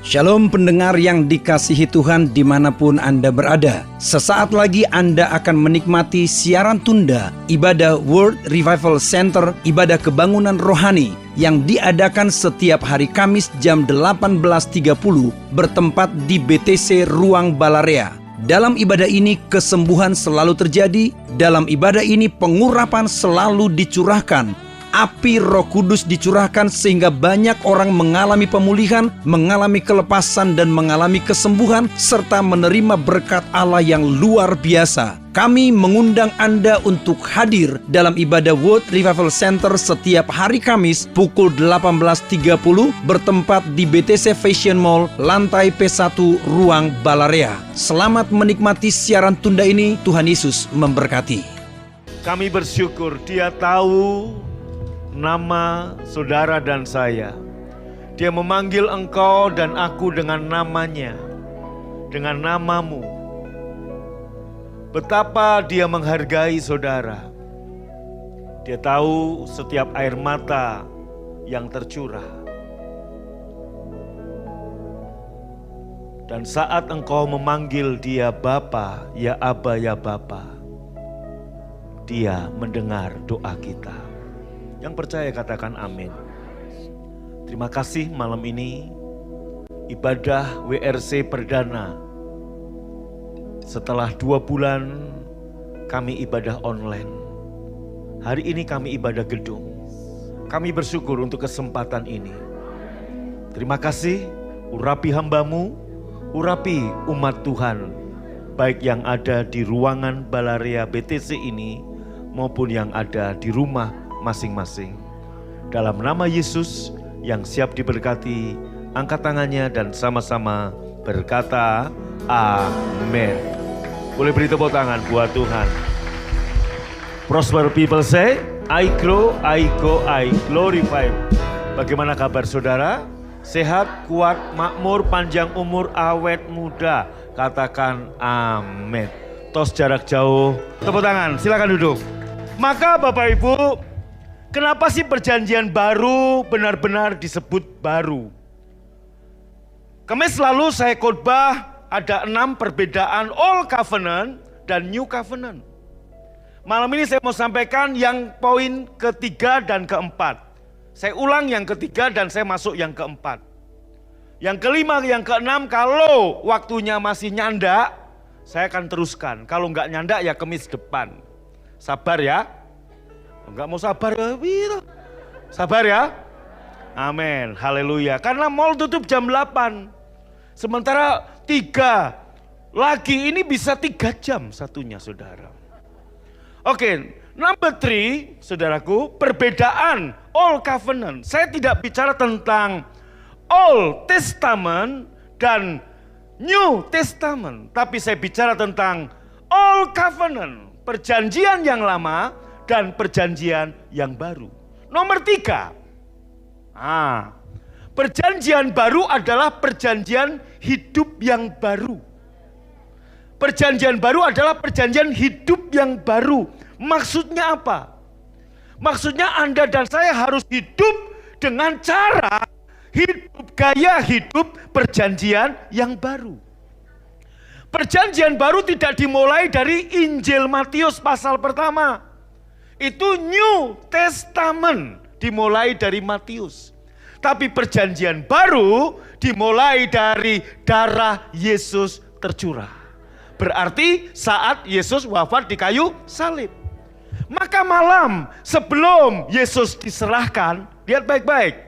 Shalom pendengar yang dikasihi Tuhan dimanapun Anda berada. Sesaat lagi Anda akan menikmati siaran tunda ibadah World Revival Center, ibadah kebangunan rohani yang diadakan setiap hari Kamis jam 18.30 bertempat di BTC Ruang Balarea. Dalam ibadah ini kesembuhan selalu terjadi, dalam ibadah ini pengurapan selalu dicurahkan. Api Roh Kudus dicurahkan sehingga banyak orang mengalami pemulihan, mengalami kelepasan dan mengalami kesembuhan serta menerima berkat Allah yang luar biasa. Kami mengundang Anda untuk hadir dalam ibadah World Revival Center setiap hari Kamis pukul 18.30 bertempat di BTC Fashion Mall, lantai P1 Ruang Balarea. Selamat menikmati siaran tunda ini. Tuhan Yesus memberkati. Kami bersyukur Dia tahu nama saudara dan saya. Dia memanggil engkau dan aku dengan namanya, dengan namamu. Betapa Dia menghargai saudara. Dia tahu setiap air mata yang tercurah. Dan saat engkau memanggil Dia Bapa, ya Aba, ya Bapa, Dia mendengar doa kita. Yang percaya katakan amin. Terima kasih malam ini ibadah WRC perdana. Setelah 2 bulan kami ibadah online. Hari ini kami ibadah gedung. Kami bersyukur untuk kesempatan ini. Terima kasih, urapi hamba-Mu, urapi umat Tuhan. Baik yang ada di ruangan Balarea BTC ini maupun yang ada di rumah masing-masing. Dalam nama Yesus yang siap diberkati, angkat tangannya dan sama-sama berkata amin. Boleh beri tepuk tangan buat Tuhan. Prosper people say, I grow, I go, I glorify. Bagaimana kabar saudara? Sehat, kuat, makmur, panjang umur, awet muda. Katakan amin. Tos jarak jauh. Tepuk tangan, silakan duduk. Maka Bapak Ibu, kenapa sih perjanjian baru benar-benar disebut baru? Kamis lalu saya khotbah ada 6 perbedaan Old Covenant dan New Covenant. Malam ini saya mau sampaikan yang poin ketiga dan keempat. Saya ulang yang ketiga dan saya masuk yang keempat. Yang kelima, yang keenam, kalau waktunya masih nyandak, saya akan teruskan. Kalau nggak nyandak ya Kamis depan. Sabar ya. Enggak mau sabar, sabar ya. Amin, haleluya. Karena mall tutup jam 8. Sementara 3 lagi ini bisa 3 jam satunya saudara. Oke, number 3 saudaraku, perbedaan Old Covenant. Saya tidak bicara tentang Old Testament dan New Testament. Tapi saya bicara tentang Old Covenant, perjanjian yang lama dan perjanjian yang baru. Nomor 3. Perjanjian baru adalah perjanjian hidup yang baru. Perjanjian baru adalah perjanjian hidup yang baru. Maksudnya apa? Maksudnya Anda dan saya harus hidup dengan cara hidup, gaya hidup perjanjian yang baru. Perjanjian baru tidak dimulai dari Injil Matius pasal pertama. Itu New Testament dimulai dari Matius. Tapi perjanjian baru dimulai dari darah Yesus tercurah. Berarti saat Yesus wafat di kayu salib. Maka malam sebelum Yesus diserahkan, lihat baik-baik.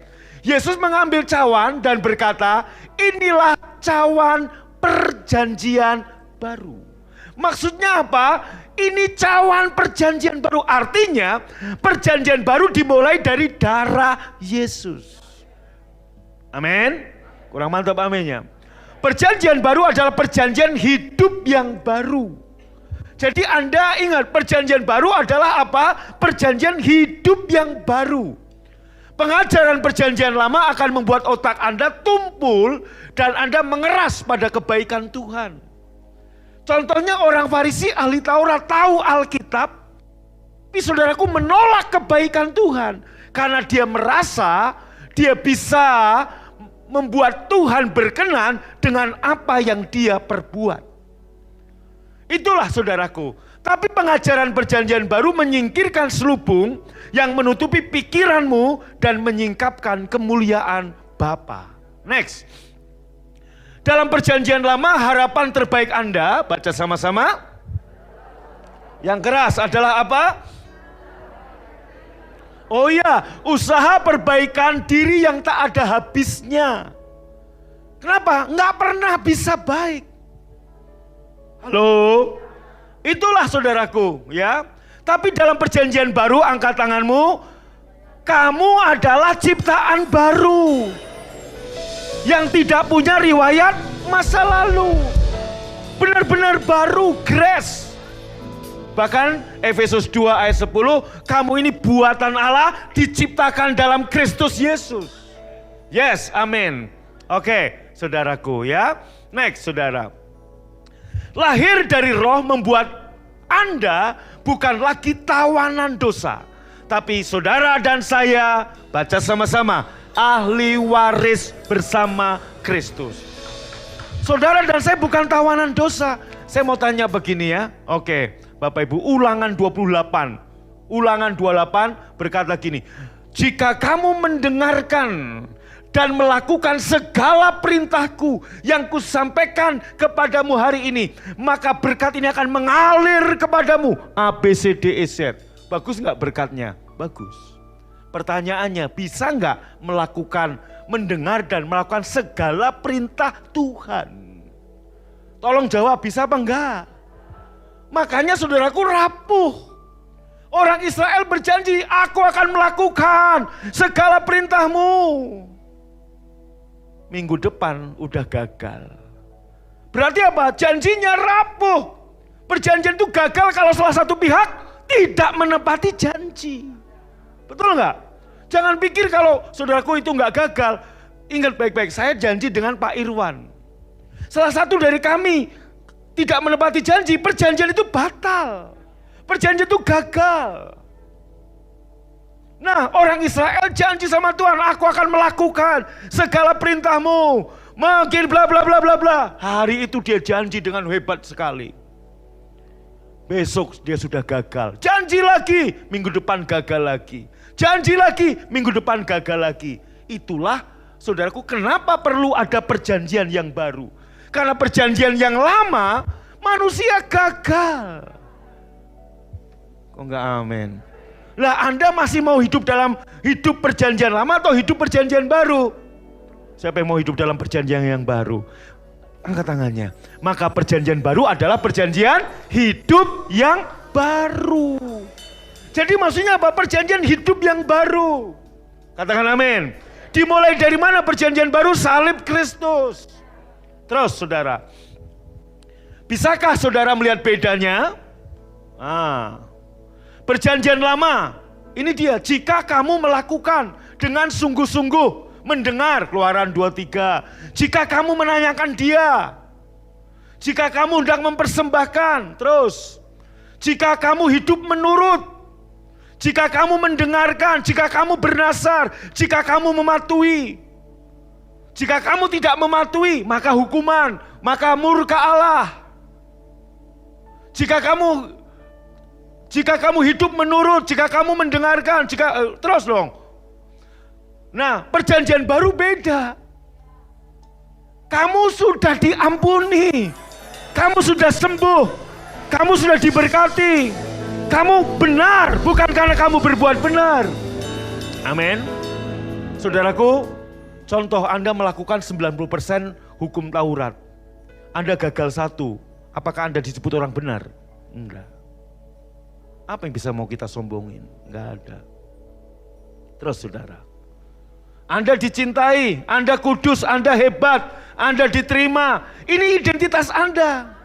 Yesus mengambil cawan dan berkata, inilah cawan perjanjian baru. Maksudnya apa? Ini cawan perjanjian baru. Artinya perjanjian baru dimulai dari darah Yesus. Amin. Kurang mantap aminnya. Perjanjian baru adalah perjanjian hidup yang baru. Jadi Anda ingat, perjanjian baru adalah apa? Perjanjian hidup yang baru. Pengajaran perjanjian lama akan membuat otak Anda tumpul dan Anda mengeras pada kebaikan Tuhan. Contohnya orang Farisi ahli Taurat tahu Alkitab, tapi saudaraku menolak kebaikan Tuhan karena dia merasa dia bisa membuat Tuhan berkenan dengan apa yang dia perbuat. Itulah saudaraku. Tapi pengajaran perjanjian baru menyingkirkan selubung yang menutupi pikiranmu dan menyingkapkan kemuliaan Bapa. Next. Dalam perjanjian lama harapan terbaik Anda, baca sama-sama. Yang keras adalah apa? Oh iya, usaha perbaikan diri yang tak ada habisnya. Kenapa? Nggak pernah bisa baik. Halo? Itulah saudaraku, ya. Tapi dalam perjanjian baru, angkat tanganmu. Kamu adalah ciptaan baru. Yang tidak punya riwayat masa lalu. Benar-benar baru, grace. Bahkan Efesus 2 ayat 10, kamu ini buatan Allah diciptakan dalam Kristus Yesus. Yes, amin. Oke, saudaraku ya. Next, saudara. Lahir dari roh membuat Anda bukan lagi tawanan dosa. Tapi saudara dan saya, baca sama-sama, ahli waris bersama Kristus. Saudara dan saya bukan tawanan dosa. Saya mau tanya begini ya. Oke. Bapak Ibu, Ulangan 28. Ulangan 28 berkata gini. Jika kamu mendengarkan dan melakukan segala perintahku yang kusampaikan kepadamu hari ini, maka berkat ini akan mengalir kepadamu. A, B, C, D, E, Z. Bagus nggak berkatnya? Bagus. Pertanyaannya, bisa nggak mendengar dan melakukan segala perintah Tuhan? Tolong jawab, bisa apa enggak? Makanya saudaraku rapuh. Orang Israel berjanji, aku akan melakukan segala perintahmu. Minggu depan udah gagal. Berarti apa? Janjinya rapuh. Perjanjian itu gagal kalau salah satu pihak tidak menepati janji. Betul nggak? Jangan pikir kalau saudaraku itu nggak gagal. Ingat baik-baik, saya janji dengan Pak Irwan. Salah satu dari kami tidak menepati janji, perjanjian itu batal. Perjanjian itu gagal. Nah, orang Israel janji sama Tuhan, aku akan melakukan segala perintahmu. Mungkin bla bla bla bla bla. Hari itu dia janji dengan hebat sekali. Besok dia sudah gagal. Janji lagi, minggu depan gagal lagi. Janji lagi, minggu depan gagal lagi. Itulah saudaraku kenapa perlu ada perjanjian yang baru. Karena perjanjian yang lama, manusia gagal. Kok enggak amin? Lah Anda masih mau hidup dalam hidup perjanjian lama atau hidup perjanjian baru? Siapa yang mau hidup dalam perjanjian yang baru? Angkat tangannya. Maka perjanjian baru adalah perjanjian hidup yang baru. Jadi maksudnya apa? Perjanjian hidup yang baru. Katakan amin. Dimulai dari mana perjanjian baru? Salib Kristus. Terus saudara, bisakah saudara melihat bedanya? Perjanjian lama, ini dia, jika kamu melakukan dengan sungguh-sungguh, mendengar Keluaran 23, jika kamu menanyakan dia, jika kamu hendak mempersembahkan, terus, jika kamu hidup menurut, jika kamu mendengarkan, jika kamu bernasar, jika kamu mematuhi. Jika kamu tidak mematuhi, maka hukuman, maka murka Allah. Jika kamu hidup menurut, jika kamu mendengarkan, terus dong. Nah, perjanjian baru beda. Kamu sudah diampuni, kamu sudah sembuh, kamu sudah diberkati. Kamu benar, bukan karena kamu berbuat benar. Amin. Saudaraku, contoh Anda melakukan 90% hukum Taurat. Anda gagal satu, apakah Anda disebut orang benar? Enggak. Apa yang bisa mau kita sombongin? Enggak ada. Terus saudara, Anda dicintai, Anda kudus, Anda hebat, Anda diterima. Ini identitas Anda.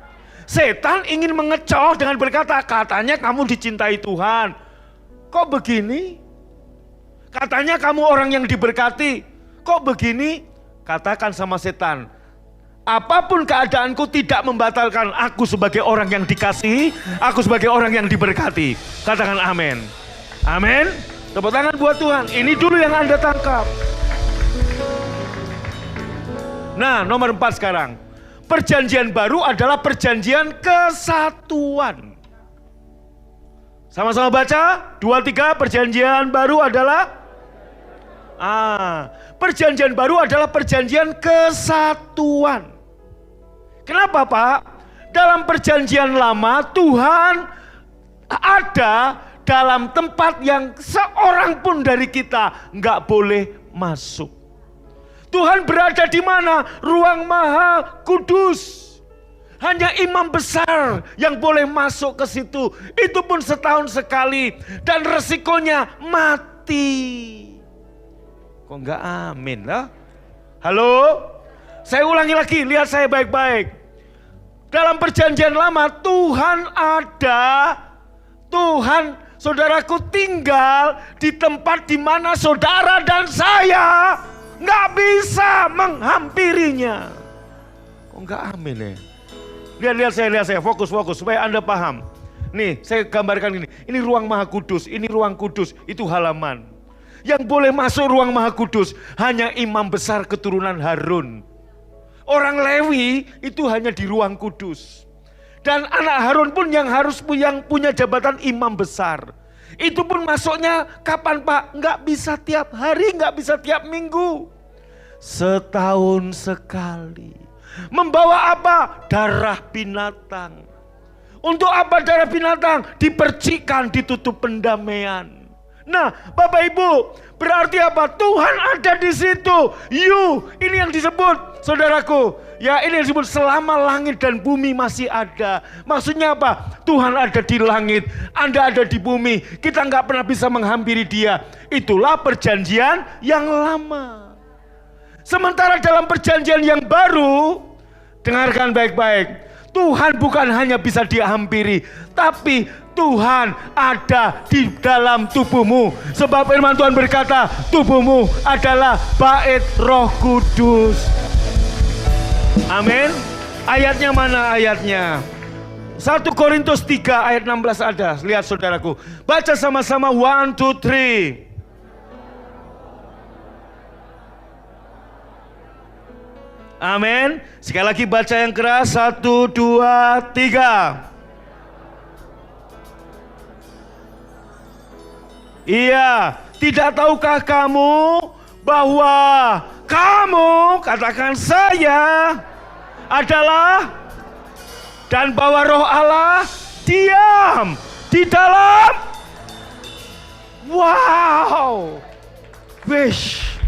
Setan ingin mengecoh dengan berkata, katanya kamu dicintai Tuhan. Kok begini? Katanya kamu orang yang diberkati. Kok begini? Katakan sama setan, apapun keadaanku tidak membatalkan aku sebagai orang yang dikasihi, aku sebagai orang yang diberkati. Katakan amin. Amin. Tepuk tangan buat Tuhan. Ini dulu yang Anda tangkap. Nah, nomor 4 sekarang. Perjanjian baru adalah perjanjian kesatuan. Sama-sama baca, 2, 3, perjanjian baru adalah perjanjian baru adalah perjanjian kesatuan. Kenapa, Pak? Dalam perjanjian lama Tuhan ada dalam tempat yang seorang pun dari kita nggak boleh masuk. Tuhan berada di mana? Ruang Maha Kudus. Hanya imam besar yang boleh masuk ke situ. Itu pun setahun sekali. Dan resikonya mati. Kok enggak amin lah? Halo? Saya ulangi lagi, lihat saya baik-baik. Dalam perjanjian lama Tuhan ada. Tuhan, saudaraku, tinggal di tempat di mana saudara dan saya nggak bisa menghampirinya. Kok enggak amin ya? Lihat saya, fokus supaya Anda paham. Nih, saya gambarkan ini. Ini ruang Maha Kudus, ini ruang kudus, itu halaman. Yang boleh masuk ruang Maha Kudus hanya imam besar keturunan Harun. Orang Lewi itu hanya di ruang kudus. Dan anak Harun pun yang punya jabatan imam besar. Itu pun masuknya kapan, Pak? Nggak bisa tiap hari, nggak bisa tiap minggu. Setahun sekali. Membawa apa? Darah binatang. Untuk apa darah binatang? Dipercikan, ditutup pendamaian. Nah, Bapak Ibu, berarti apa? Tuhan ada di situ. Ini yang disebut, saudaraku. Ya, ini yang disebut selama langit dan bumi masih ada. Maksudnya apa? Tuhan ada di langit, Anda ada di bumi. Kita nggak pernah bisa menghampiri Dia. Itulah perjanjian yang lama. Sementara dalam perjanjian yang baru, dengarkan baik-baik. Tuhan bukan hanya bisa dihampiri, tapi Tuhan ada di dalam tubuhmu. Sebab firman Tuhan berkata, tubuhmu adalah bait Roh Kudus. Amin. Ayatnya mana ayatnya? 1 Korintus 3 ayat 16 ada. Lihat saudaraku. Baca sama-sama 1, 2, 3. Amin. Sekali lagi baca yang keras. 1, 2, 3. Iya, tidak tahukah kamu bahwa kamu, katakan saya, adalah, dan bahwa Roh Allah diam di dalam. Wow. Wish.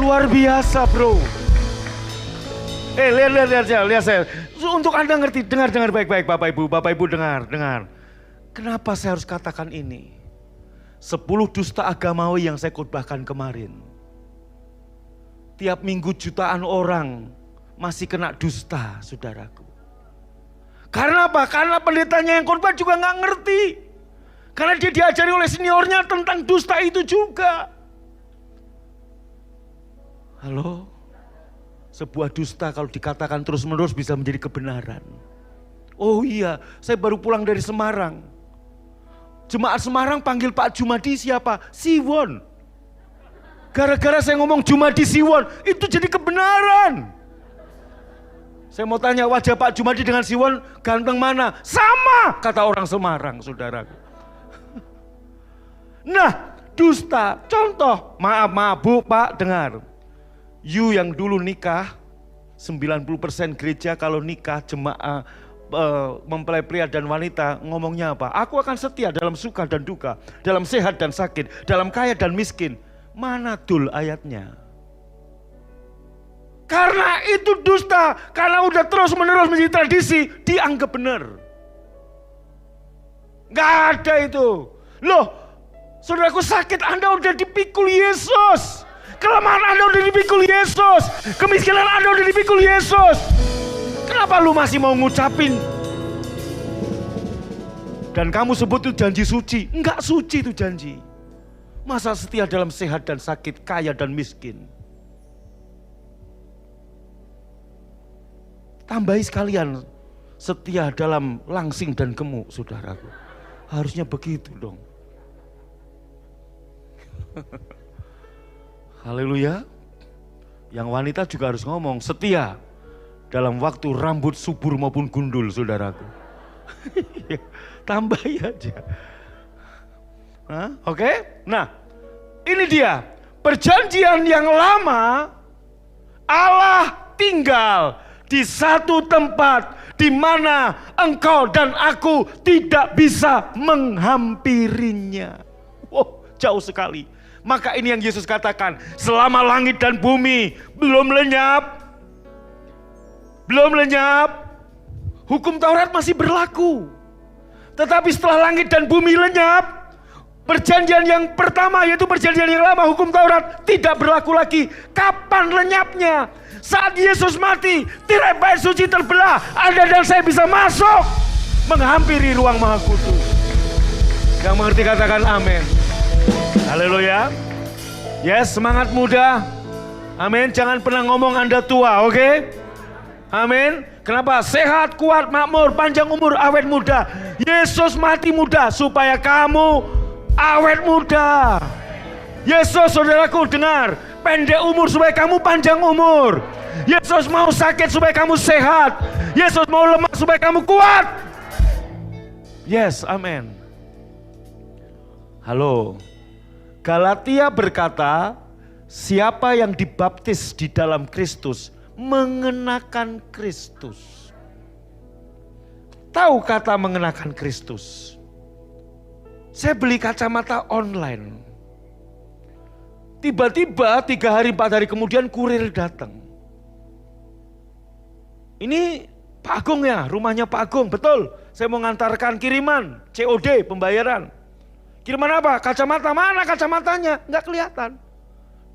Luar biasa, bro. Lihat saya. Untuk Anda ngerti, dengar baik-baik Bapak Ibu dengar. Kenapa saya harus katakan ini? 10 dusta agamawi yang saya khotbahkan kemarin. Tiap minggu jutaan orang masih kena dusta, saudaraku. Karena apa? Karena pendetanya yang khotbah juga nggak ngerti. Karena dia diajari oleh seniornya tentang dusta itu juga. Halo? Sebuah dusta kalau dikatakan terus-menerus bisa menjadi kebenaran. Oh iya, saya baru pulang dari Semarang. Jemaat Semarang panggil Pak Jumadi siapa? Siwon. Gara-gara saya ngomong Jumadi Siwon, itu jadi kebenaran. Saya mau tanya, wajah Pak Jumadi dengan Siwon ganteng mana? Sama, kata orang Semarang, saudaraku. Nah, dusta. Contoh, maaf Bu, Pak, dengar. You yang dulu nikah, 90% gereja kalau nikah jemaah mempelai pria dan wanita ngomongnya apa? Aku akan setia dalam suka dan duka, dalam sehat dan sakit, dalam kaya dan miskin. Mana dul ayatnya? Karena itu dusta, karena udah terus menerus menjadi tradisi, dianggap benar. Gak ada itu. Loh, saudaraku, sakit Anda udah dipikul Yesus. Kelemahan Anda udah dipikul Yesus. Kemiskinan Anda udah dipikul Yesus. Kenapa lu masih mau ngucapin? Dan kamu sebut itu janji suci. Enggak suci itu janji. Masa setia dalam sehat dan sakit, kaya dan miskin. Tambahi sekalian, setia dalam langsing dan gemuk, saudaraku. Harusnya begitu dong. Haleluya. Yang wanita juga harus ngomong, setia dalam waktu rambut subur maupun gundul, saudaraku. Tambahi aja. Oke? Nah, ini dia. Perjanjian yang lama, Allah tinggal di satu tempat di mana engkau dan aku tidak bisa menghampirinya. Wow, jauh sekali. Maka ini yang Yesus katakan, selama langit dan bumi belum lenyap, hukum Taurat masih berlaku. Tetapi setelah langit dan bumi lenyap, perjanjian yang pertama yaitu perjanjian yang lama, hukum Taurat tidak berlaku lagi. Kapan lenyapnya? Saat Yesus mati, tirai bait suci terbelah, Anda dan saya bisa masuk menghampiri ruang Maha Kudus. Yang mengerti katakan amin. Haleluya. Yes, semangat muda. Amin. Jangan pernah ngomong Anda tua, oke? Amin. Kenapa? Sehat, kuat, makmur, panjang umur, awet muda. Yesus mati muda supaya kamu awet muda. Yesus, saudaraku, dengar, pendek umur supaya kamu panjang umur. Yesus mau sakit supaya kamu sehat. Yesus mau lemah supaya kamu kuat. Yes, amin. Halo. Galatia berkata, siapa yang dibaptis di dalam Kristus mengenakan Kristus. Tahu kata mengenakan Kristus? Saya beli kacamata online. Tiba-tiba 3 hari 4 hari kemudian kurir datang. Ini Pak Agung ya, rumahnya Pak Agung, betul. Saya mau ngantarkan kiriman, COD pembayaran. Kiriman apa? Kacamata. Mana kacamatanya? Enggak kelihatan.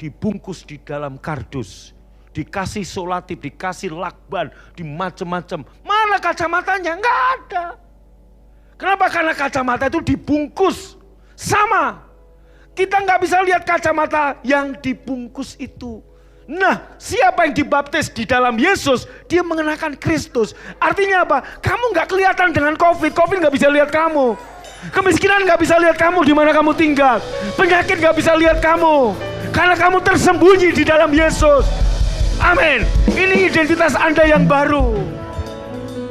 Dibungkus di dalam kardus. Dikasih solatif, dikasih lakban, di macam-macam. Mana kacamatanya? Enggak ada. Kenapa? Karena kacamata itu dibungkus. Sama. Kita nggak bisa lihat kacamata yang dibungkus itu. Nah, siapa yang dibaptis di dalam Yesus, dia mengenakan Kristus. Artinya apa? Kamu nggak kelihatan dengan COVID. COVID nggak bisa lihat kamu. Kemiskinan nggak bisa lihat kamu di mana kamu tinggal. Penyakit nggak bisa lihat kamu. Karena kamu tersembunyi di dalam Yesus. Amin. Ini identitas Anda yang baru.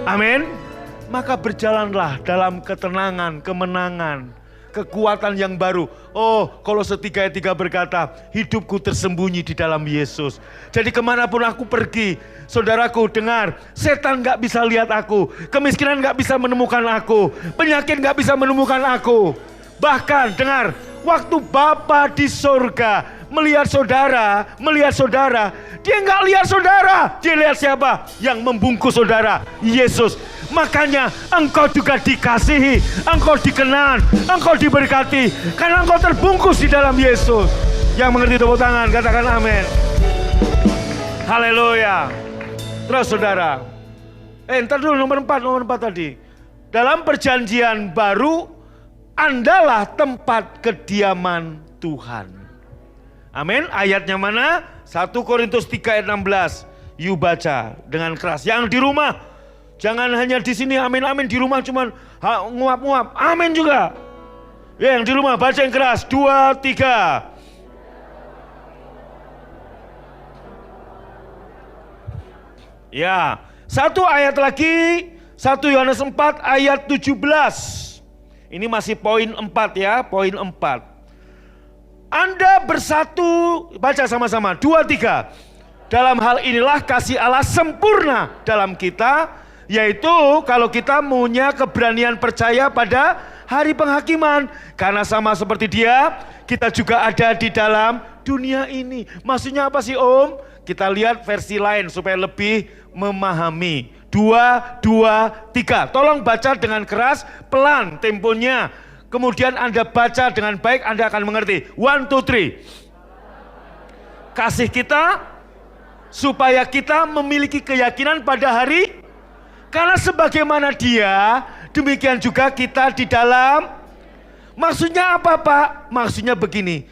Amin. Maka berjalanlah dalam ketenangan, kemenangan, kekuatan yang baru. Oh, kalau 3 ayat 3 berkata, hidupku tersembunyi di dalam Yesus. Jadi kemanapun aku pergi, saudaraku dengar, setan gak bisa lihat aku, kemiskinan gak bisa menemukan aku, penyakit gak bisa menemukan aku. Bahkan dengar, waktu Bapa di surga melihat saudara, dia gak lihat saudara, dia lihat siapa? Yang membungkus saudara, Yesus. Makanya engkau juga dikasihi, engkau dikenan, engkau diberkati, karena engkau terbungkus di dalam Yesus. Yang mengerti tepuk tangan, katakan amin. Haleluya. Terus saudara, ntar dulu nomor 4 tadi. Dalam perjanjian baru, Andalah tempat kediaman Tuhan. Amin. Ayatnya mana? 1 Korintus 3 ayat 16. You baca dengan keras. Yang di rumah, jangan hanya di sini amin amin, di rumah cuman nguap-nguap. Amin juga. Ya, yang di rumah baca yang keras. 2, 3. Ya, 1 ayat lagi. 1 Yohanes 4 ayat 17. Ini masih poin 4 ya, poin 4. Anda bersatu, baca sama-sama. 2, 3. Dalam hal inilah kasih Allah sempurna dalam kita, yaitu kalau kita punya keberanian percaya pada hari penghakiman. Karena sama seperti Dia, kita juga ada di dalam dunia ini. Maksudnya apa sih Om? Kita lihat versi lain supaya lebih memahami. 2, 3. Tolong baca dengan keras, pelan temponya. Kemudian Anda baca dengan baik, Anda akan mengerti. 1, 2, 3. Kasih kita supaya kita memiliki keyakinan pada hari, karena sebagaimana Dia, demikian juga kita di dalam. Maksudnya apa Pak? Maksudnya begini,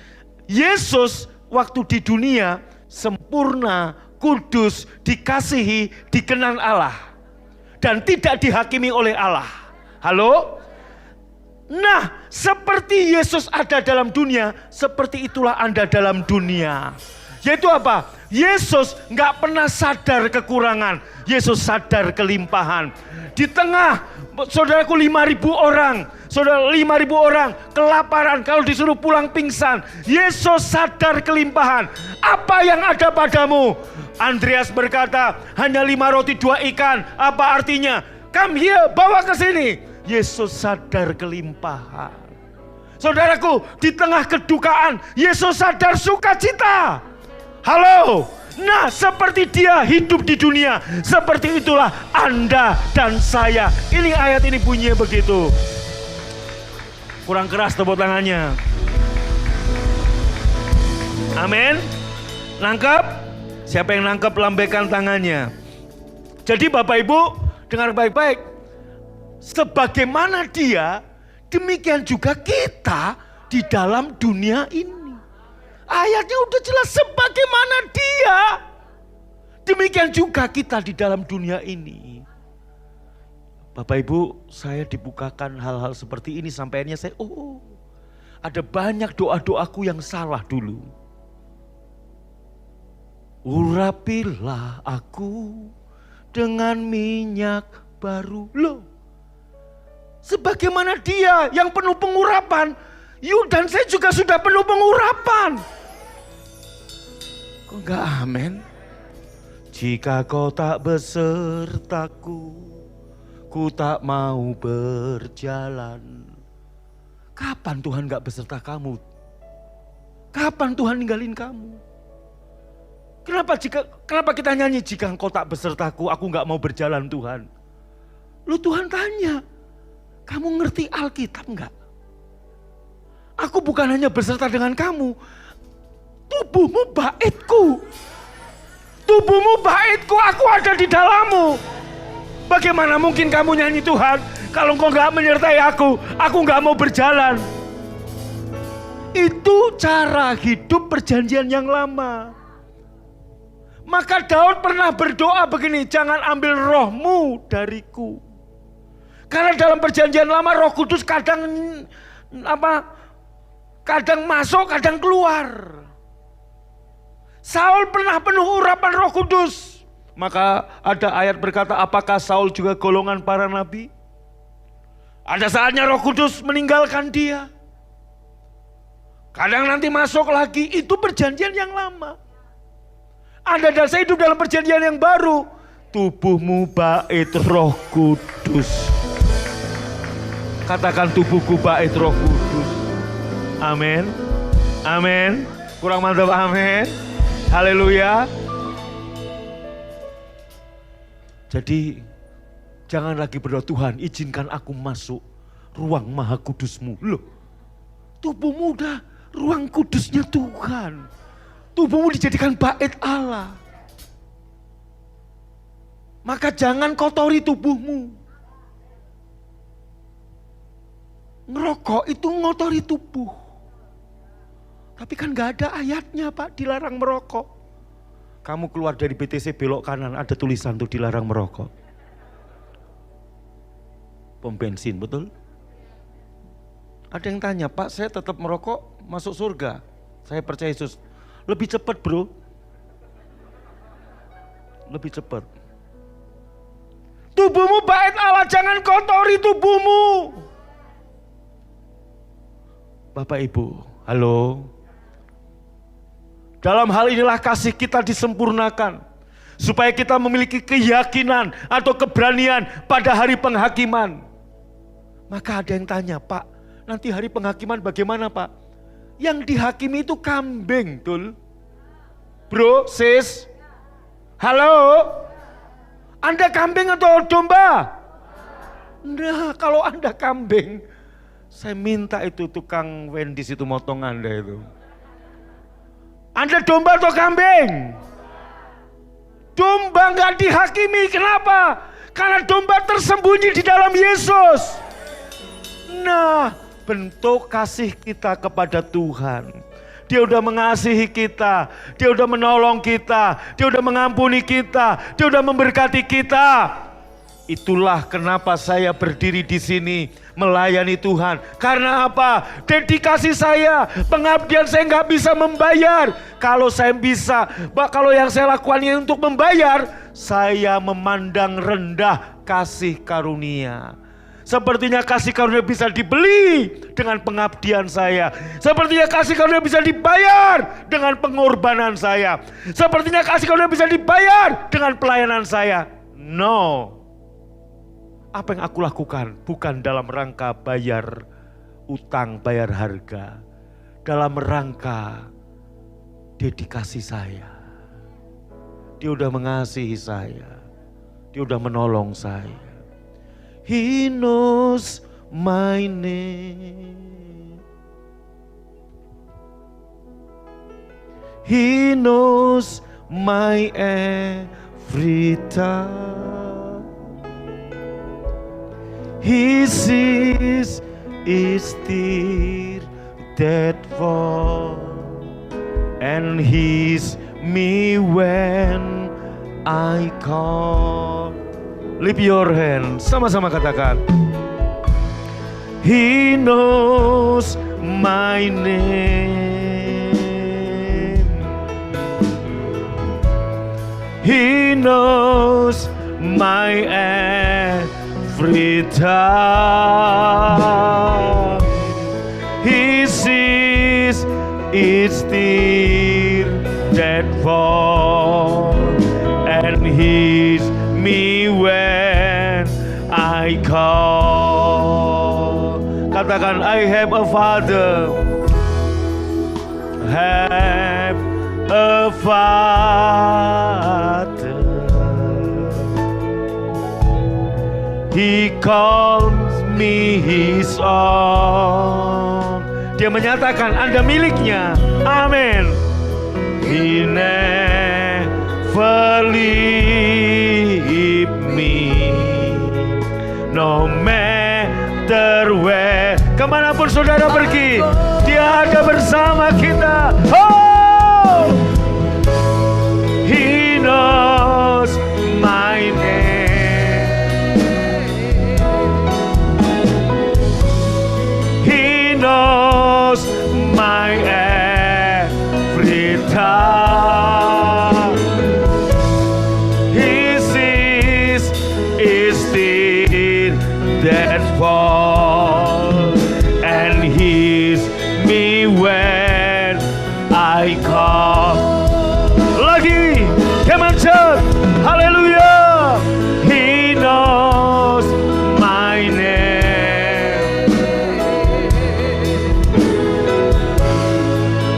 Yesus waktu di dunia sempurna, kudus, dikasihi, dikenan Allah, dan tidak dihakimi oleh Allah. Halo? Nah, seperti Yesus ada dalam dunia, seperti itulah Anda dalam dunia. Yaitu apa? Yesus nggak pernah sadar kekurangan. Yesus sadar kelimpahan. Di tengah saudaraku 5.000 orang. Saudara 5.000 orang kelaparan, kalau disuruh pulang pingsan. Yesus sadar kelimpahan. Apa yang ada padamu? Andreas berkata, hanya 5 roti 2 ikan. Apa artinya? Come here, bawa ke sini. Yesus sadar kelimpahan. Saudaraku, di tengah kedukaan, Yesus sadar sukacita. Halo. Nah, seperti Dia hidup di dunia, seperti itulah Anda dan saya. Ini ayat ini bunyinya begitu. Kurang keras tepuk tangannya. Amin. Nangkep? Siapa yang nangkep lambaikan tangannya. Jadi Bapak Ibu, dengar baik-baik. Sebagaimana Dia, demikian juga kita di dalam dunia ini. Ayatnya udah jelas, sebagaimana Dia, demikian juga kita di dalam dunia ini. Bapak Ibu, saya dibukakan hal-hal seperti ini sampai akhirnya saya, ada banyak doa-doaku yang salah dulu. Urapilah aku dengan minyak baru. Loh, sebagaimana Dia yang penuh pengurapan, dan saya juga sudah penuh pengurapan. Kok enggak amin? Jika kau tak besertaku, ku tak mau berjalan. Kapan Tuhan enggak beserta kamu? Kapan Tuhan ninggalin kamu? Kenapa kita nyanyi, jika engkau tak besertaku, aku enggak mau berjalan Tuhan? Lu Tuhan tanya, kamu ngerti Alkitab enggak? Aku bukan hanya beserta dengan kamu, tubuhmu baitku. Tubuhmu baitku, aku ada di dalammu. Bagaimana mungkin kamu nyanyi Tuhan, kalau engkau gak menyertai aku gak mau berjalan. Itu cara hidup perjanjian yang lama. Maka Daud pernah berdoa begini, jangan ambil rohmu dariku. Karena dalam perjanjian lama Roh Kudus kadang masuk, kadang keluar. Saul pernah penuh urapan Roh Kudus. Maka ada ayat berkata, apakah Saul juga golongan para nabi? Ada saatnya Roh Kudus meninggalkan dia. Kadang nanti masuk lagi, itu perjanjian yang lama. Anda dan saya hidup dalam perjanjian yang baru. Tubuhmu bait Roh Kudus. Katakan, tubuhku bait Roh Kudus. Amin. Amin. Kurang mantap, amin. Haleluya. Jadi jangan lagi berdoa, Tuhan izinkan aku masuk ruang maha kudusmu. Loh, tubuhmu udah ruang kudusnya Tuhan. Tubuhmu dijadikan bait Allah. Maka jangan kotori tubuhmu. Ngerokok itu ngotori tubuh. Tapi kan gak ada ayatnya Pak, dilarang merokok. Kamu keluar dari BTC belok kanan, ada tulisan tuh dilarang merokok. Pom bensin, betul? Ada yang tanya, Pak saya tetap merokok masuk surga. Saya percaya Yesus. Lebih cepat bro. Lebih cepat. Tubuhmu bait Allah, jangan kotori tubuhmu. Bapak Ibu, halo. Dalam hal inilah kasih kita disempurnakan. Supaya kita memiliki keyakinan atau keberanian pada hari penghakiman. Maka ada yang tanya, Pak, nanti hari penghakiman bagaimana Pak? Yang dihakimi itu kambing, betul? Bro, sis. Halo? Anda kambing atau domba? Nah, kalau Anda kambing, saya minta itu tukang Wendy's itu motong Anda itu. Anda domba atau kambing? Domba nggak dihakimi, kenapa? Karena domba tersembunyi di dalam Yesus. Nah, bentuk kasih kita kepada Tuhan. Dia udah mengasihi kita, Dia udah menolong kita, Dia udah mengampuni kita, Dia udah memberkati kita. Itulah kenapa saya berdiri di sini melayani Tuhan. Karena apa? Dedikasi saya, pengabdian saya nggak bisa membayar. Kalau saya bisa, kalau yang saya lakukan ini untuk membayar, saya memandang rendah kasih karunia. Sepertinya kasih karunia bisa dibeli dengan pengabdian saya. Sepertinya kasih karunia bisa dibayar dengan pengorbanan saya. Sepertinya kasih karunia bisa dibayar dengan pelayanan saya. No. Apa yang aku lakukan bukan dalam rangka bayar utang, bayar harga. Dalam rangka dedikasi saya. Dia udah mengasihi saya. Dia udah menolong saya. He knows my name. He knows my every thought. He sees is tear that fall, and he's me when I call. Lift your hand, sama-sama katakan. He knows my name. He knows my every time. He sees each tear that fall, and he's me when I call. Katakan, I have a father. Have a father. He calls me his own. Dia menyatakan Anda miliknya. Amin. He never leave me, no matter where. Kemanapun saudara pergi, Dia ada bersama kita. Oh, He knows my name. He knows my every time. He sees is tear that fall, and he's me when I call. Lagi, come on church, hallelujah. He knows my name.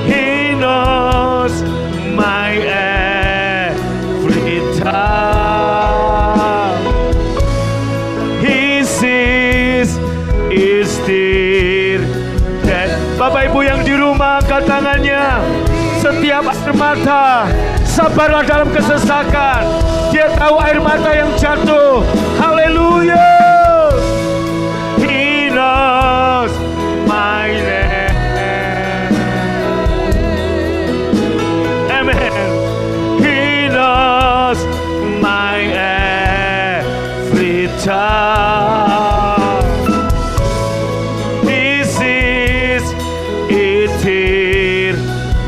He knows my every time. He sees is tear that. Bapak Ibu yang di rumah, angkat tangannya. Setiap air mata, sabarlah dalam kesesakan. Dia tahu air mata yang jatuh. Haleluya. He knows my name. Amen. He knows my every time. He sees it tear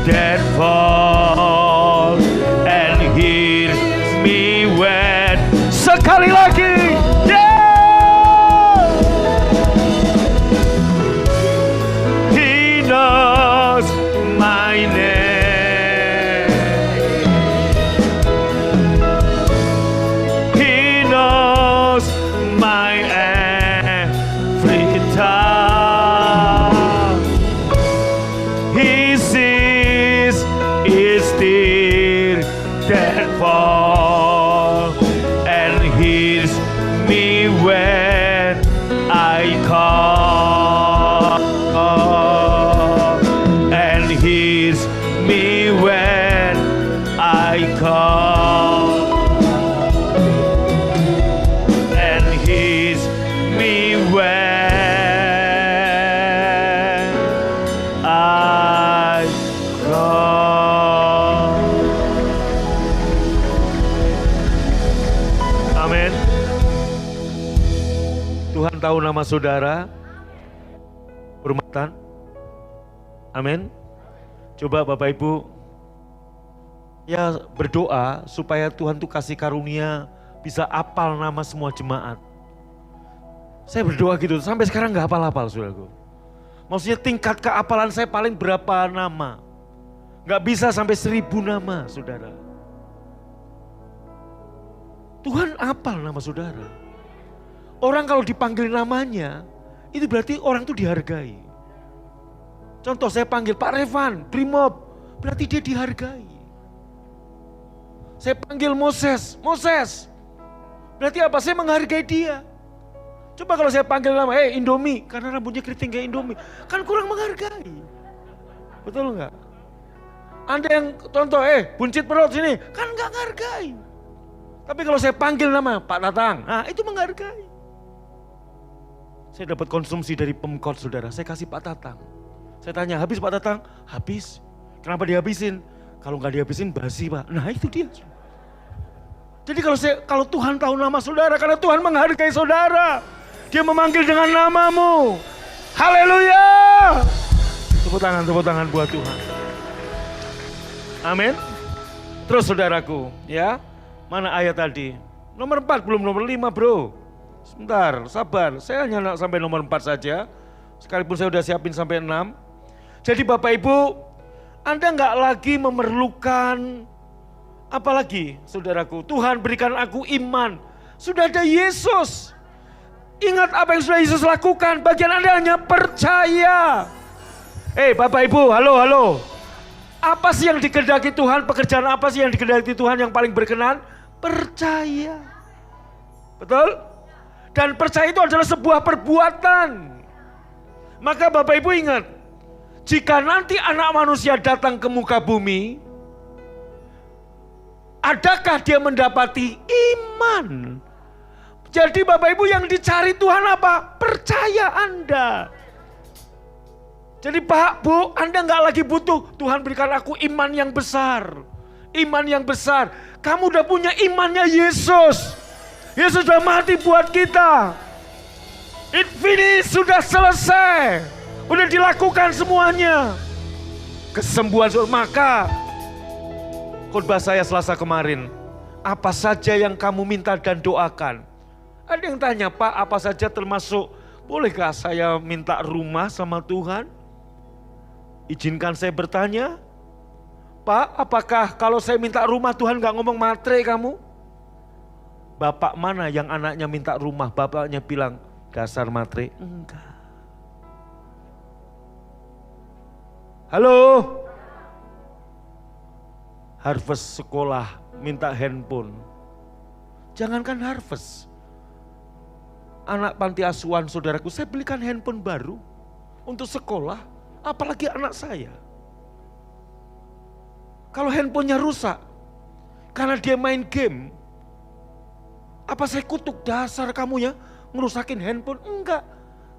that fall, and hears me when. Sekali lagi, yeah! He knows my name. He knows my every time. He sees is tear that fall, and hears me when I call, and hears me when I call, and hears me when I call. Tuhan tahu nama saudara. Hormatan. Amin. Coba Bapak Ibu ya berdoa supaya Tuhan tuh kasih karunia bisa apal nama semua jemaat. Saya berdoa gitu, sampai sekarang gak hafal-hafal saudaraku. Maksudnya tingkat keapalan saya paling berapa nama. Gak bisa sampai 1000 nama saudara. Tuhan apal nama saudara. Orang kalau dipanggil namanya, itu berarti orang itu dihargai. Contoh saya panggil Pak Revan, Brimob, berarti dia dihargai. Saya panggil Moses, Moses, berarti apa? Saya menghargai dia. Coba kalau saya panggil nama, Indomie, karena rambutnya keriting kayak Indomie, kan kurang menghargai. Betul enggak? Anda yang contoh, buncit perut sini, kan enggak menghargai. Tapi kalau saya panggil nama Pak Tatang, nah itu menghargai. Saya dapat konsumsi dari Pemkot saudara, saya kasih Pak Tatang. Saya tanya, habis Pak Tatang? Habis. Kenapa dihabisin? Kalau nggak dihabisin basi Pak. Nah itu dia. Jadi kalau Tuhan tahu nama saudara, karena Tuhan menghargai saudara. Dia memanggil dengan namamu. Haleluya. Tepuk tangan buat Tuhan. Amin. Terus saudaraku, ya. Mana ayat tadi? Nomor 4 belum nomor 5 bro. Sebentar, sabar. Saya hanya sampai nomor 4 saja. Sekalipun saya udah siapin sampai 6. Jadi Bapak Ibu, Anda nggak lagi memerlukan apa lagi saudaraku. Tuhan berikan aku iman. Sudah ada Yesus. Ingat apa yang sudah Yesus lakukan. Bagian Anda hanya percaya. Bapak Ibu, halo. Apa sih yang dikehendaki Tuhan? Pekerjaan apa sih yang dikehendaki Tuhan yang paling berkenan? Percaya. Betul? Dan percaya itu adalah sebuah perbuatan. Maka Bapak Ibu ingat, jika nanti anak manusia datang ke muka bumi, adakah dia mendapati iman? Jadi Bapak Ibu yang dicari Tuhan apa? Percaya Anda. Jadi Pak, Bu, Anda nggak lagi butuh, Tuhan berikan aku iman yang besar. Iman yang besar. Kamu udah punya imannya Yesus. Yesus sudah mati buat kita. It finish, sudah selesai. Udah dilakukan semuanya. Kesembuhan, maka khotbah saya Selasa kemarin. Apa saja yang kamu minta dan doakan. Ada yang tanya, Pak, apa saja termasuk, bolehkah saya minta rumah sama Tuhan? Izinkan saya bertanya. Pak, apakah kalau saya minta rumah Tuhan gak ngomong matre kamu? Bapak mana yang anaknya minta rumah, bapaknya bilang dasar matre? Enggak. Halo? Harvest sekolah minta handphone. Jangankan Harvest. Anak panti asuhan saudaraku, saya belikan handphone baru untuk sekolah, apalagi anak saya. Kalau handphonenya rusak, karena dia main game, apa saya kutuk dasar kamu ya ngerusakin handphone? Enggak,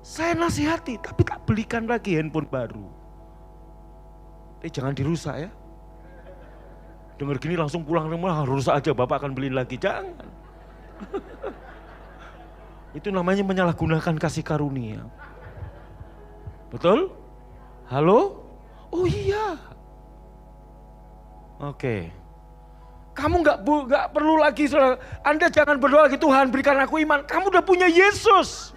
saya nasihati tapi tak belikan lagi handphone baru. Jangan dirusak ya. Dengar gini langsung pulang rumah, rusak aja bapak akan beli lagi. Jangan. Itu namanya menyalahgunakan kasih karunia. Betul? Halo? Oh iya. Oke. Kamu nggak perlu lagi, saudara. Anda jangan berdoa lagi, Tuhan berikan aku iman. Kamu udah punya Yesus.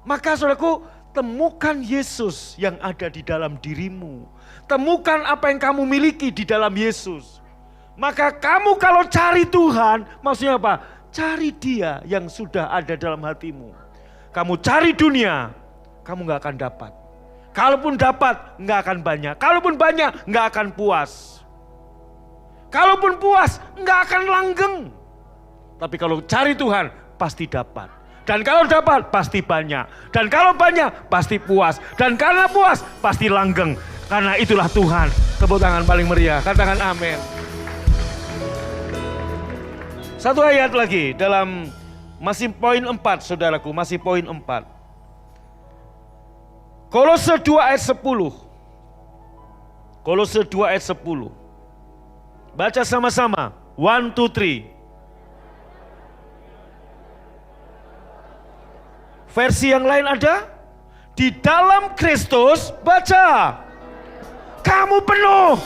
Maka saudaraku, temukan Yesus yang ada di dalam dirimu. Temukan apa yang kamu miliki di dalam Yesus. Maka kamu kalau cari Tuhan, maksudnya apa? Cari Dia yang sudah ada dalam hatimu. Kamu cari dunia, kamu nggak akan dapat. Kalaupun dapat, nggak akan banyak. Kalaupun banyak, nggak akan puas. Kalaupun puas, nggak akan langgeng. Tapi kalau cari Tuhan, pasti dapat. Dan kalau dapat, pasti banyak. Dan kalau banyak, pasti puas. Dan karena puas, pasti langgeng. Karena itulah Tuhan. Tepuk tangan paling meriah. Katakan amin. Satu ayat lagi dalam masih poin 4, saudaraku. Masih poin 4. Kolose 2 ayat 10. Kolose 2 ayat 10. Baca sama-sama. 1, 2, 3. Versi yang lain ada, di dalam Kristus, baca, kamu penuh,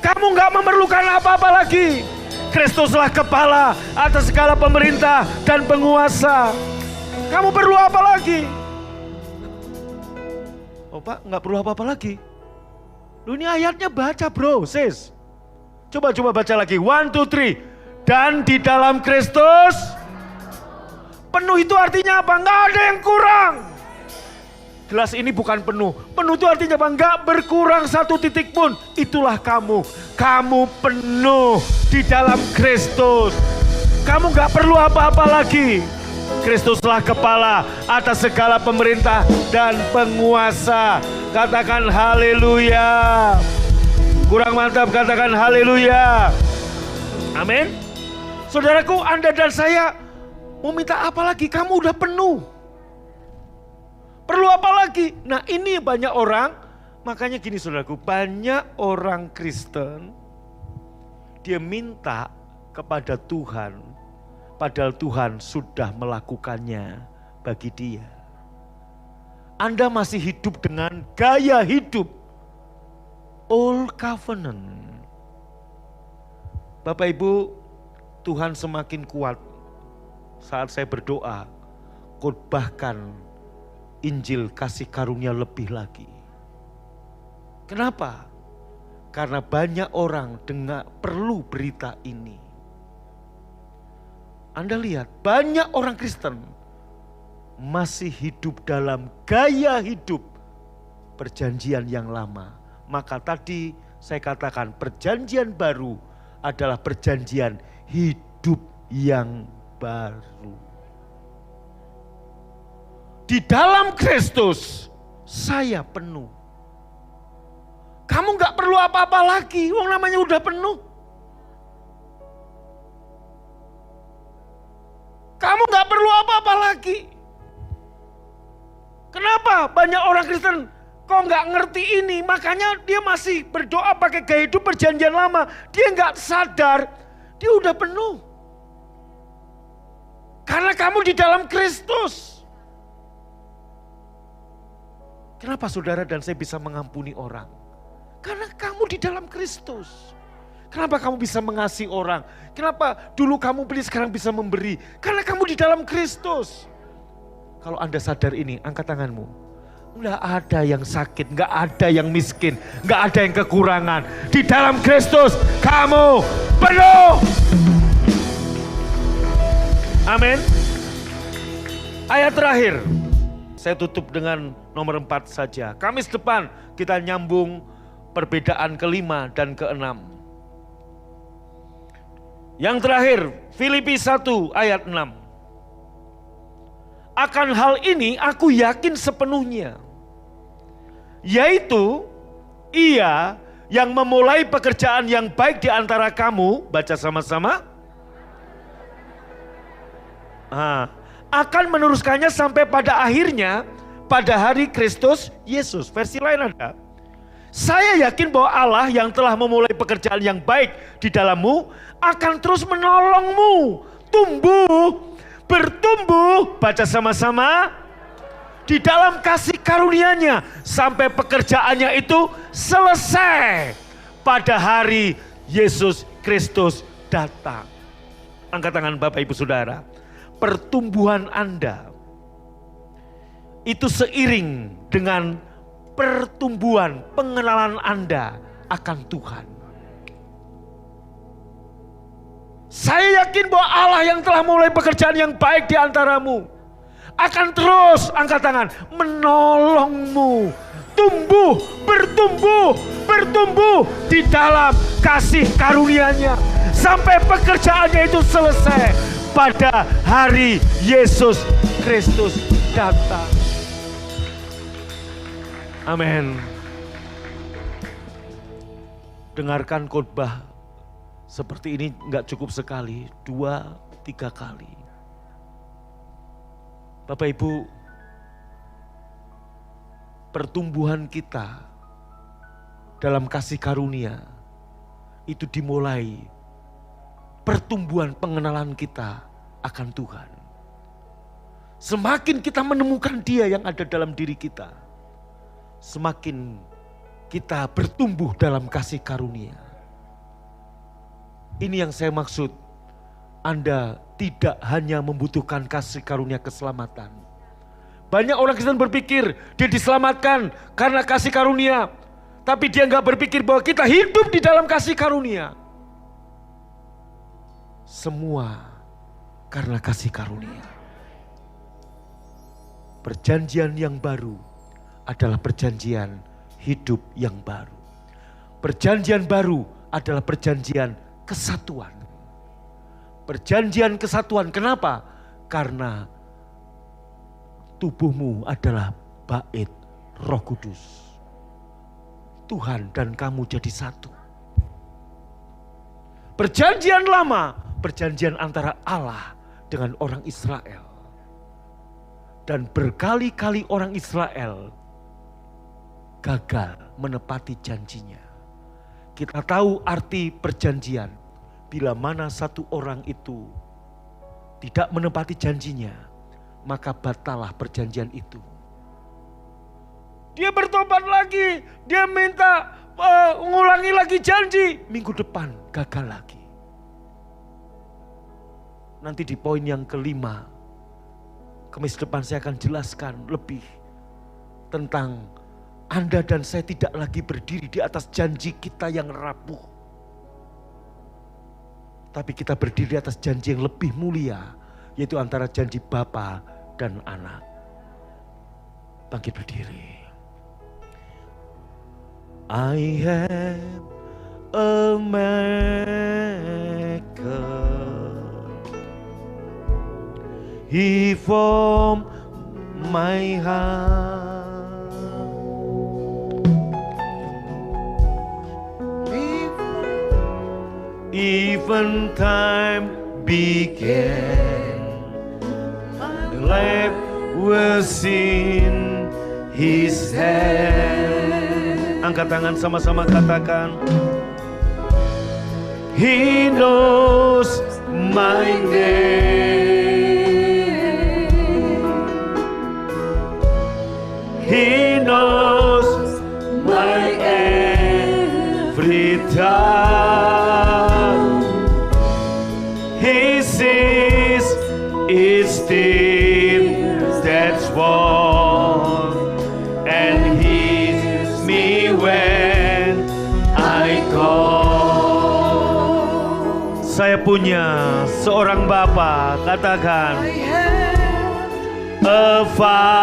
kamu gak memerlukan apa-apa lagi. Kristuslah kepala atas segala pemerintah dan penguasa. Kamu perlu apa lagi? Oh Pak, gak perlu apa-apa lagi. Lu ini ayatnya baca bro, sis. Coba baca lagi, 1, 2, 3. Dan di dalam Kristus, penuh itu artinya apa? Gak ada yang kurang. Gelas ini bukan penuh. Penuh itu artinya apa? Enggak berkurang satu titik pun. Itulah kamu. Kamu penuh di dalam Kristus. Kamu enggak perlu apa-apa lagi. Kristuslah kepala atas segala pemerintah dan penguasa. Katakan haleluya. Kurang mantap, katakan haleluya. Amin. Saudaraku, Anda dan saya mau minta apa lagi? Kamu udah penuh. Perlu apa lagi? Nah ini banyak orang, makanya gini saudaraku, banyak orang Kristen, dia minta kepada Tuhan, padahal Tuhan sudah melakukannya bagi dia. Anda masih hidup dengan gaya hidup Old Covenant. Bapak Ibu, Tuhan semakin kuat saat saya berdoa, khotbahkan Injil kasih karunia lebih lagi. Kenapa? Karena banyak orang perlu berita ini. Anda lihat banyak orang Kristen masih hidup dalam gaya hidup perjanjian yang lama. Maka tadi saya katakan perjanjian baru adalah perjanjian hidup yang baru. Di dalam Kristus saya penuh. Kamu gak perlu apa-apa lagi, wong namanya udah penuh. Kamu gak perlu apa-apa lagi. Kenapa banyak orang Kristen kok gak ngerti ini? Makanya dia masih berdoa pakai gaya hidup perjanjian lama. Dia gak sadar, dia udah penuh. Karena kamu di dalam Kristus. Kenapa saudara dan saya bisa mengampuni orang? Karena kamu di dalam Kristus. Kenapa kamu bisa mengasihi orang? Kenapa dulu kamu beli sekarang bisa memberi? Karena kamu di dalam Kristus. Kalau Anda sadar ini, angkat tanganmu. Enggak ada yang sakit, enggak ada yang miskin, enggak ada yang kekurangan. Di dalam Kristus kamu penuh. Amin. Ayat terakhir. Saya tutup dengan nomor 4 saja. Kamis depan kita nyambung perbedaan ke-5 dan ke-6. Yang terakhir, Filipi 1 ayat 6. Akan hal ini aku yakin sepenuhnya. Yaitu ia yang memulai pekerjaan yang baik di antara kamu, baca sama-sama. Akan meneruskannya sampai pada akhirnya pada hari Kristus Yesus. Versi lain ada. Saya yakin bahwa Allah yang telah memulai pekerjaan yang baik di dalammu akan terus menolongmu bertumbuh, baca sama-sama, di dalam kasih karunia-Nya sampai pekerjaannya itu selesai pada hari Yesus Kristus datang. Angkat tangan Bapak Ibu Saudara. Pertumbuhan Anda itu seiring dengan pertumbuhan pengenalan Anda akan Tuhan. Saya yakin bahwa Allah yang telah mulai pekerjaan yang baik di antaramu akan terus, angkat tangan, menolongmu bertumbuh di dalam kasih karunia-Nya sampai pekerjaannya itu selesai pada hari Yesus Kristus datang. Amin. Dengarkan khotbah seperti ini enggak cukup sekali, 2-3 kali. Bapak Ibu, pertumbuhan kita dalam kasih karunia itu dimulai pertumbuhan pengenalan kita akan Tuhan. Semakin kita menemukan Dia yang ada dalam diri kita, semakin kita bertumbuh dalam kasih karunia. Ini yang saya maksud. Anda tidak hanya membutuhkan kasih karunia keselamatan. Banyak orang Kristen berpikir dia diselamatkan karena kasih karunia. Tapi dia nggak berpikir bahwa kita hidup di dalam kasih karunia. Semua karena kasih karunia. Perjanjian yang baru adalah perjanjian hidup yang baru. Perjanjian baru adalah perjanjian kesatuan. Perjanjian kesatuan, kenapa? Karena tubuhmu adalah bait Roh Kudus. Tuhan dan kamu jadi satu. Perjanjian lama, perjanjian antara Allah dengan orang Israel. Dan berkali-kali orang Israel gagal menepati janjinya. Kita tahu arti perjanjian. Bila mana satu orang itu tidak menepati janjinya, maka batalah perjanjian itu. Dia bertobat lagi, dia minta mengulangi lagi janji. Minggu depan gagal lagi. Nanti di poin yang kelima, Kamis depan saya akan jelaskan lebih tentang Anda dan saya tidak lagi berdiri di atas janji kita yang rapuh. Tapi kita berdiri di atas janji yang lebih mulia, yaitu antara janji Bapa dan Anak. Bangkit berdiri. I have a maker. He formed my heart. Even time began, life was in His hand. Angkat tangan sama-sama katakan. He knows my name. He knows my every thought. He sees each thing that's wrong, and He hears me when I call. Saya punya seorang Bapa, katakan. A Father.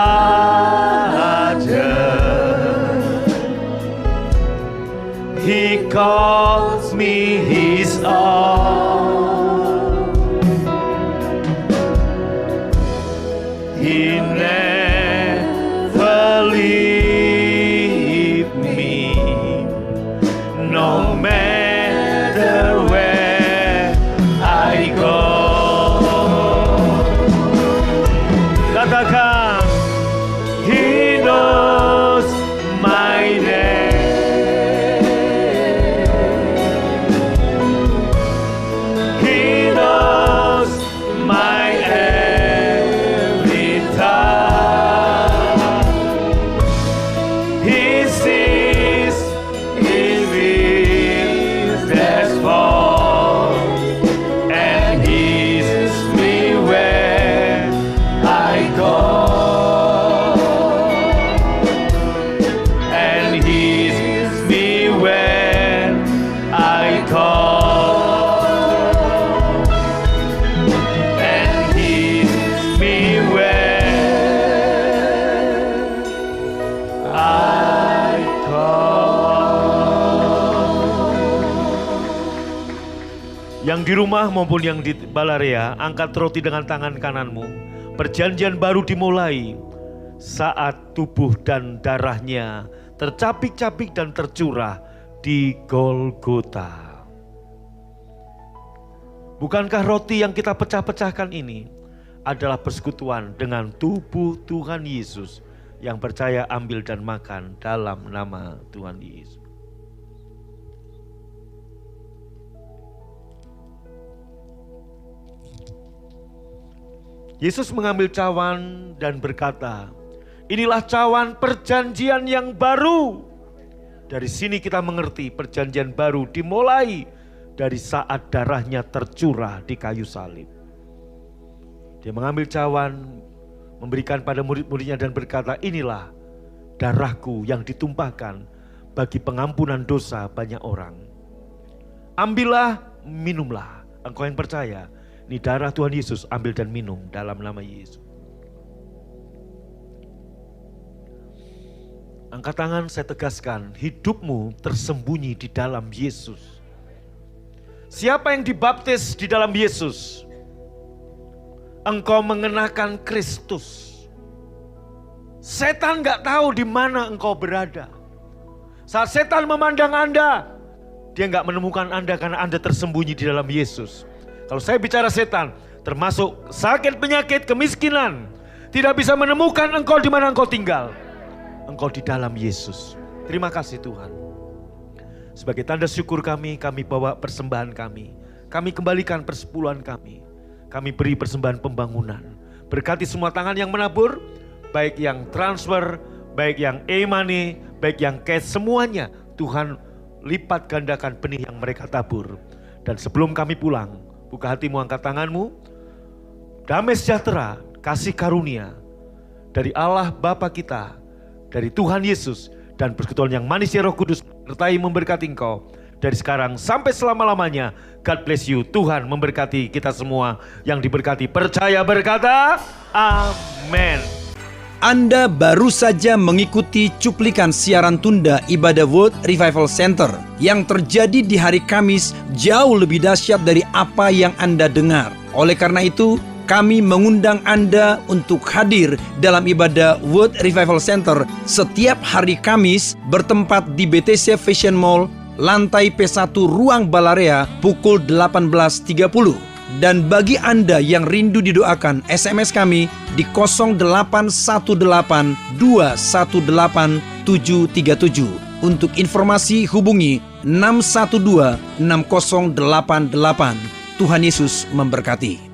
He calls me His own. He never leave me, no matter where I go. Katakan, He knows my name. He knows my every thought. He sees, He feels that's wrong, and He sees me where I go, and He sees me when I call, and He sees me when I call. Yang di rumah maupun yang di Balarea, angkat roti dengan tangan kananmu. Perjanjian baru dimulai saat tubuh dan darahnya tercapik-capik dan tercurah di Golgota. Bukankah roti yang kita pecah-pecahkan ini adalah persekutuan dengan tubuh Tuhan Yesus? Yang percaya ambil dan makan dalam nama Tuhan Yesus. Yesus mengambil cawan dan berkata, inilah cawan perjanjian yang baru. Dari sini kita mengerti perjanjian baru dimulai dari saat darahnya tercurah di kayu salib. Dia mengambil cawan, memberikan pada murid-muridnya dan berkata, inilah darahku yang ditumpahkan bagi pengampunan dosa banyak orang. Ambillah, minumlah. Engkau yang percaya, ini darah Tuhan Yesus, ambil dan minum dalam nama Yesus. Angkat tangan, saya tegaskan, hidupmu tersembunyi di dalam Yesus. Siapa yang dibaptis di dalam Yesus? Engkau mengenakan Kristus. Setan gak tahu di mana engkau berada. Saat setan memandang Anda, dia gak menemukan Anda karena Anda tersembunyi di dalam Yesus. Kalau saya bicara setan, termasuk sakit, penyakit, kemiskinan, tidak bisa menemukan engkau di mana engkau tinggal. Engkau di dalam Yesus. Terima kasih Tuhan. Sebagai tanda syukur kami bawa persembahan kami. Kami kembalikan persepuluhan kami. Kami beri persembahan pembangunan. Berkati semua tangan yang menabur, baik yang transfer, baik yang e-money, baik yang cash, semuanya Tuhan lipat gandakan benih yang mereka tabur. Dan sebelum kami pulang, buka hatimu, angkat tanganmu. Damai sejahtera, kasih karunia dari Allah Bapa kita, dari Tuhan Yesus, dan persekutuan yang manis ya Roh Kudus menyertai memberkati engkau dari sekarang sampai selama-lamanya. God bless you. Tuhan memberkati kita semua. Yang diberkati percaya berkata amin. Anda baru saja mengikuti cuplikan siaran tunda ibadah World Revival Center yang terjadi di hari Kamis, jauh lebih dahsyat dari apa yang Anda dengar. Oleh karena itu, kami mengundang Anda untuk hadir dalam ibadah World Revival Center setiap hari Kamis bertempat di BTC Fashion Mall, lantai P1 Ruang Balarea pukul 18.30. Dan bagi Anda yang rindu didoakan, SMS kami di 0818218737. Untuk informasi hubungi 6126088. Tuhan Yesus memberkati.